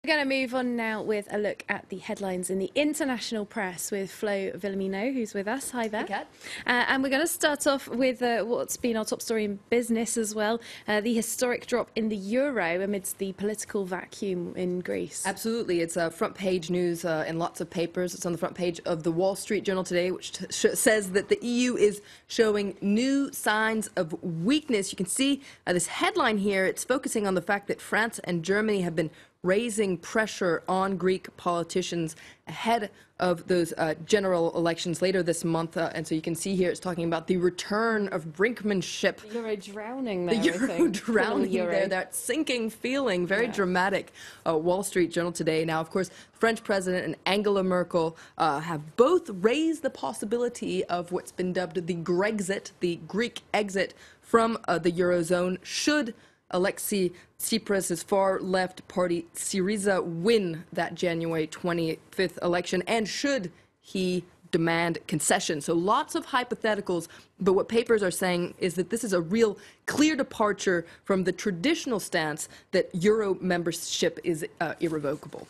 We're going to move on now with a look at the headlines in the international press with Flo Villamino, who's with us. Hi there. Hey, Kat. And we're going to start off with what's been our top story in business as well, the historic drop in the euro amidst the political vacuum in Greece. Absolutely. It's front page news in lots of papers. It's on the front page of the Wall Street Journal today, which says that the EU is showing new signs of weakness. You can see this headline here. It's focusing on the fact that France and Germany have been raising pressure on Greek politicians ahead of those general elections later this month. And so you can see here it's talking about the return of brinkmanship. The euro drowning there, The euro drowning there, that sinking feeling, very dramatic. Wall Street Journal today. Now, of course, French President and Angela Merkel have both raised the possibility of what's been dubbed the Grexit, the Greek exit from the Eurozone, should Alexei Tsipras' far-left party Syriza win that January 25th election, and should he demand concessions. So lots of hypotheticals, but what papers are saying is that this is a real clear departure from the traditional stance that Euro membership is irrevocable.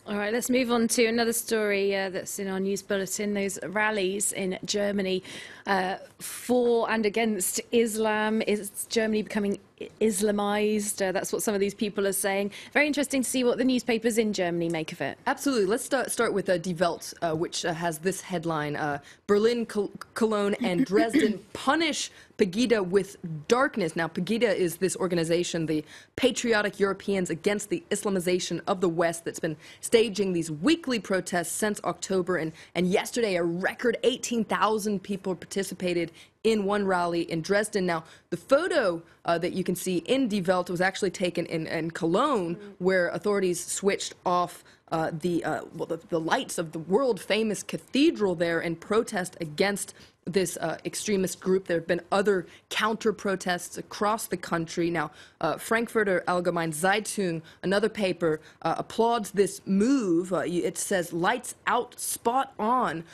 All right, let's move on to another story that's in our news bulletin, those rallies in Germany for and against Islam. Is Germany becoming Islamized? That's what some of these people are saying. Very interesting to see what the newspapers in Germany make of it. Absolutely. Let's start with Die Welt, which has this headline: Berlin, Cologne, and Dresden punish Pegida with darkness. Now, Pegida is this organization, the Patriotic Europeans Against the Islamization of the West, that's been staging these weekly protests since October. And yesterday, a record 18,000 people participated in one rally in Dresden. Now, the photo that you can see in Die Welt was actually taken in Cologne, where authorities switched off the lights of the world-famous cathedral there in protest against this extremist group. There have been other counter-protests across the country. Now, Frankfurter Allgemeine Zeitung, another paper, applauds this move. It says, lights out, spot on,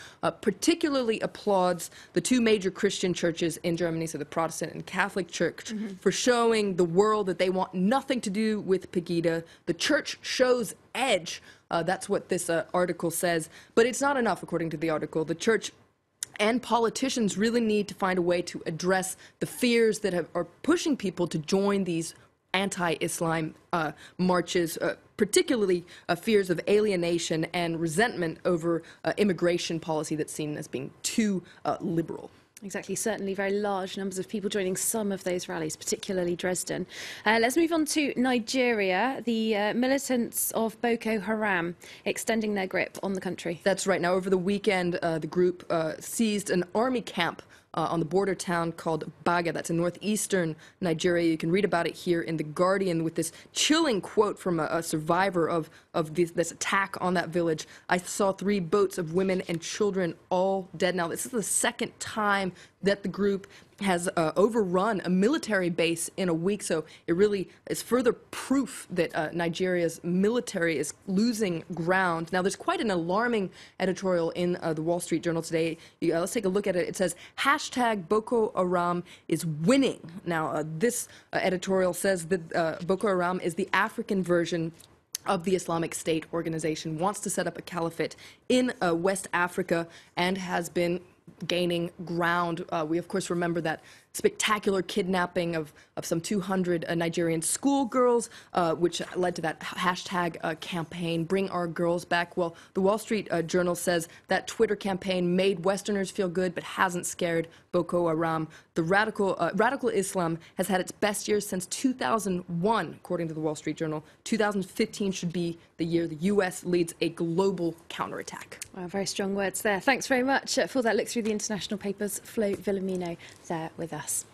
particularly applauds the two major Christian churches in Germany, so the Protestant and Catholic Church, for showing the world that they want nothing to do with Pegida. The church shows edge. That's what this article says. But it's not enough, according to the article. The church and politicians really need to find a way to address the fears that are pushing people to join these anti-Islam marches, particularly fears of alienation and resentment over immigration policy that's seen as being too liberal. Exactly, certainly very large numbers of people joining some of those rallies, particularly Dresden. Let's move on to Nigeria. The militants of Boko Haram extending their grip on the country. That's right. Now, over the weekend, the group seized an army camp on the border town called Baga. That's in northeastern Nigeria. You can read about it here in The Guardian with this chilling quote from a survivor of this attack on that village. I saw 3 boats of women and children all dead. Now, this is the second time that the group has overrun a military base in a week, so it really is further proof that Nigeria's military is losing ground. Now, there's quite an alarming editorial in the Wall Street Journal today. Let's take a look at it. It says, hashtag Boko Haram is winning. Now, this editorial says that Boko Haram is the African version of the Islamic State organization, wants to set up a caliphate in West Africa, and has been gaining ground. We, of course, remember that spectacular kidnapping of some 200 Nigerian schoolgirls, which led to that hashtag campaign, Bring Our Girls Back. Well, the Wall Street Journal says that Twitter campaign made Westerners feel good, but hasn't scared Boko Haram. The radical Islam has had its best years since 2001, according to the Wall Street Journal. 2015 should be the year the U.S. leads a global counterattack. Wow, very strong words there. Thanks very much for that look through the international papers. Flo Villamino there with us.